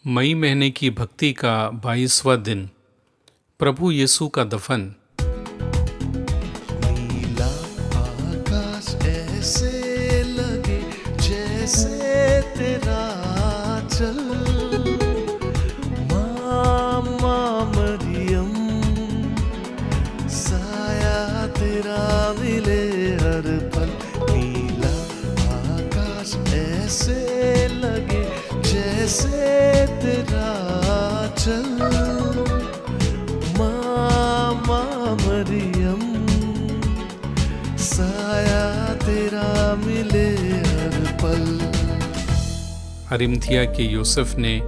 मई महीने की भक्ति का 22वां दिन। प्रभु यीशु का दफन। नीला आकाश ऐसे लगे जैसे तेरा चल। मामा मरियम साया तेरा मिले हर पल। नीला आकाश ऐसे लगे जैसे तेरा चल। मामा मरियम साया तेरा मिले हर पल। अरिमथिया के यूसुफ ने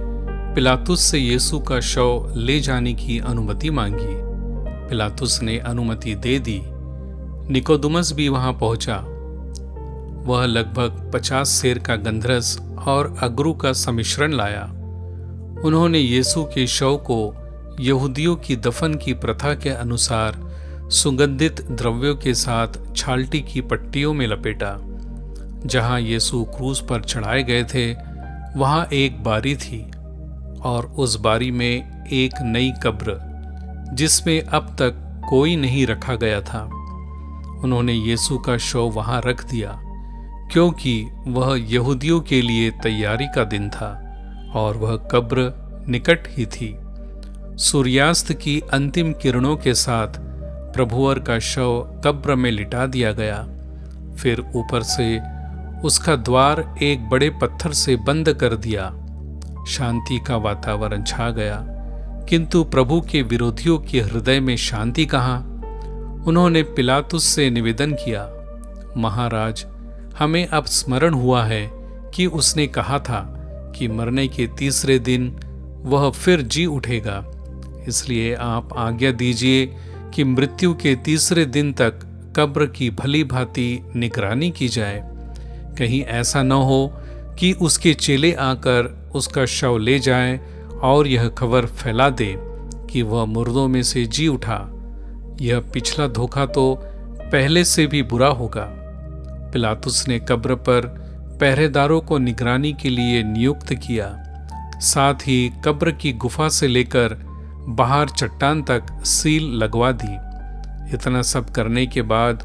पिलातुस से यीशु का शव ले जाने की अनुमति मांगी। पिलातुस ने अनुमति दे दी। निकोदेमुस भी वहां पहुंचा। वह लगभग 50 सेर का गंधरस और अगरू का सम्मिश्रण लाया। उन्होंने यीशु के शव को यहूदियों की दफन की प्रथा के अनुसार सुगंधित द्रव्यों के साथ छालटी की पट्टियों में लपेटा। जहां यीशु क्रूस पर चढ़ाए गए थे वहां एक बारी थी और उस बारी में एक नई कब्र जिसमें अब तक कोई नहीं रखा गया था। उन्होंने यीशु का शव वहां रख दिया क्योंकि वह यहूदियों के लिए तैयारी का दिन था और वह कब्र निकट ही थी। सूर्यास्त की अंतिम किरणों के साथ प्रभुवर का शव कब्र में लिटा दिया गया। फिर ऊपर से उसका द्वार एक बड़े पत्थर से बंद कर दिया। शांति का वातावरण छा गया, किंतु प्रभु के विरोधियों के हृदय में शांति कहाँ। उन्होंने पिलातुस से निवेदन किया, महाराज, हमें अब स्मरण हुआ है कि उसने कहा था कि मरने के तीसरे दिन वह फिर जी उठेगा। इसलिए आप आज्ञा दीजिए कि मृत्यु के तीसरे दिन तक कब्र की भली भांति निगरानी की जाए। कहीं ऐसा न हो कि उसके चेले आकर उसका शव ले जाएं और यह खबर फैला दे कि वह मुर्दों में से जी उठा। यह पिछला धोखा तो पहले से भी बुरा होगा। पिलातुस ने कब्र पर पहरेदारों को निगरानी के लिए नियुक्त किया। साथ ही कब्र की गुफा से लेकर बाहर चट्टान तक सील लगवा दी। इतना सब करने के बाद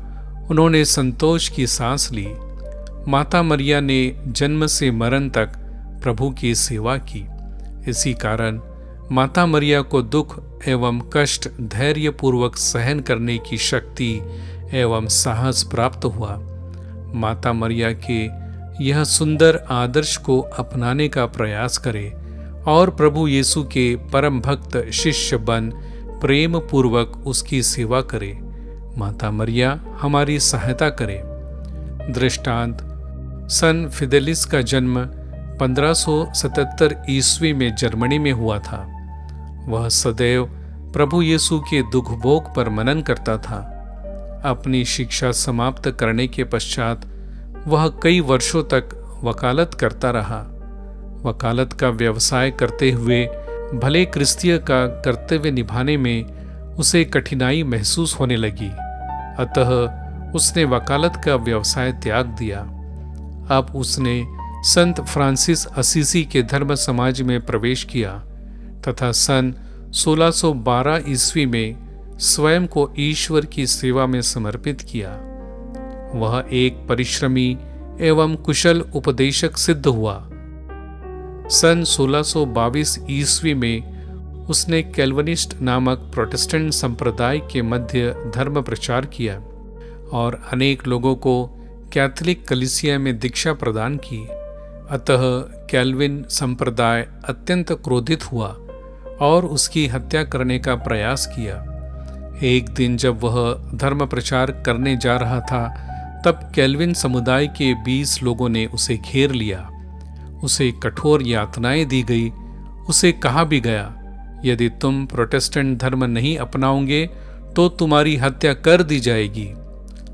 उन्होंने संतोष की सांस ली। माता मरिया ने जन्म से मरण तक प्रभु की सेवा की। इसी कारण माता मरिया को दुख एवं कष्ट धैर्यपूर्वक सहन करने की शक्ति एवं साहस प्राप्त हुआ। माता मरिया के यह सुंदर आदर्श को अपनाने का प्रयास करें और प्रभु यीशु के परम भक्त शिष्य बन प्रेम पूर्वक उसकी सेवा करें। माता मरिया हमारी सहायता करे। दृष्टांत, सन फिदेलिस का जन्म 1577 ईस्वी में जर्मनी में हुआ था। वह सदैव प्रभु यीशु के दुख भोग पर मनन करता था। अपनी शिक्षा समाप्त करने के पश्चात वह कई वर्षों तक वकालत करता रहा। वकालत का व्यवसाय करते हुए भले क्रिस्तीय का कर्तव्य निभाने में उसे कठिनाई महसूस होने लगी। अतः उसने वकालत का व्यवसाय त्याग दिया। अब उसने संत फ्रांसिस असीसी के धर्म समाज में प्रवेश किया तथा सन 1612 ईस्वी में स्वयं को ईश्वर की सेवा में समर्पित किया। वह एक परिश्रमी एवं कुशल उपदेशक सिद्ध हुआ। सन 1622 ईस्वी में उसने कैल्विनिस्ट नामक प्रोटेस्टेंट संप्रदाय के मध्य धर्म प्रचार किया और अनेक लोगों को कैथोलिक कलीसिया में दीक्षा प्रदान की। अतः कैल्विन संप्रदाय अत्यंत क्रोधित हुआ और उसकी हत्या करने का प्रयास किया। एक दिन जब वह धर्म प्रचार करने जा रहा था तब कैल्विन समुदाय के 20 लोगों ने उसे घेर लिया। उसे कठोर यातनाएं दी गई। उसे कहा भी गया, यदि तुम प्रोटेस्टेंट धर्म नहीं अपनाओगे तो तुम्हारी हत्या कर दी जाएगी।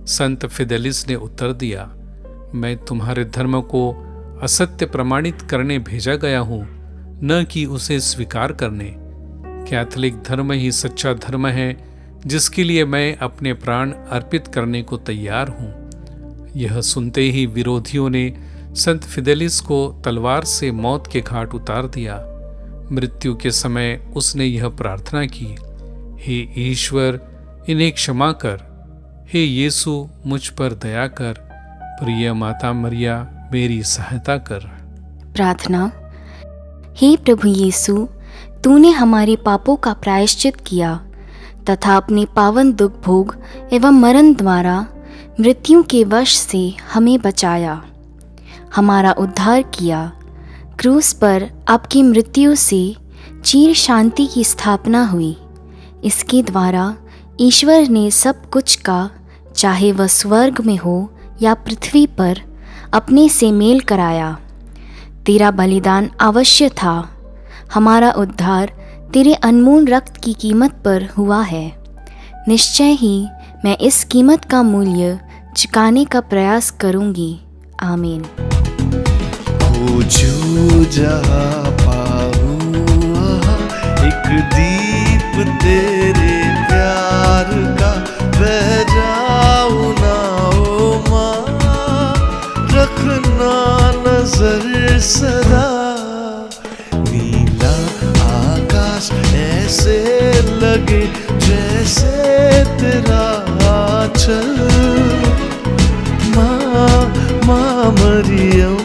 संत फिदेलिस ने उत्तर दिया, मैं तुम्हारे धर्म को असत्य प्रमाणित करने भेजा गया हूं, न कि उसे स्वीकार करने। कैथोलिक धर्म ही सच्चा धर्म है जिसके लिए मैं अपने प्राण अर्पित करने को तैयार हूं। यह सुनते ही विरोधियों ने संत फिदेलिस को तलवार से मौत के घाट उतार दिया। मृत्यु के समय उसने यह प्रार्थना की, हे ईश्वर, इन्हें क्षमा कर। हे यीशु, मुझ पर दया कर। प्रिय माता मरिया, मेरी सहायता कर। प्रार्थना। हे प्रभु यीशु, तूने हमारे पापों का प्रायश्चित किया तथा अपने पावन दुख भोग एवं मरण द्वारा मृत्यु के वश से हमें बचाया, हमारा उद्धार किया। क्रूस पर आपकी मृत्यु से चिर शांति की स्थापना हुई। इसके द्वारा ईश्वर ने सब कुछ का, चाहे वह स्वर्ग में हो या पृथ्वी पर, अपने से मेल कराया। तेरा बलिदान अवश्य था। हमारा उद्धार तेरे अनमोल रक्त की कीमत पर हुआ है। निश्चय ही मैं इस कीमत का मूल्य चुकाने का प्रयास करूंगी। आमीन। खोजूं जहाँ पाऊं वहाँ एक दीप तेरे प्यार का, बह जाऊं ना ओ माँ, रखना नजर सदा। नीला आकाश ऐसे लगे जैसे तेरा आंचल, माँ मरियम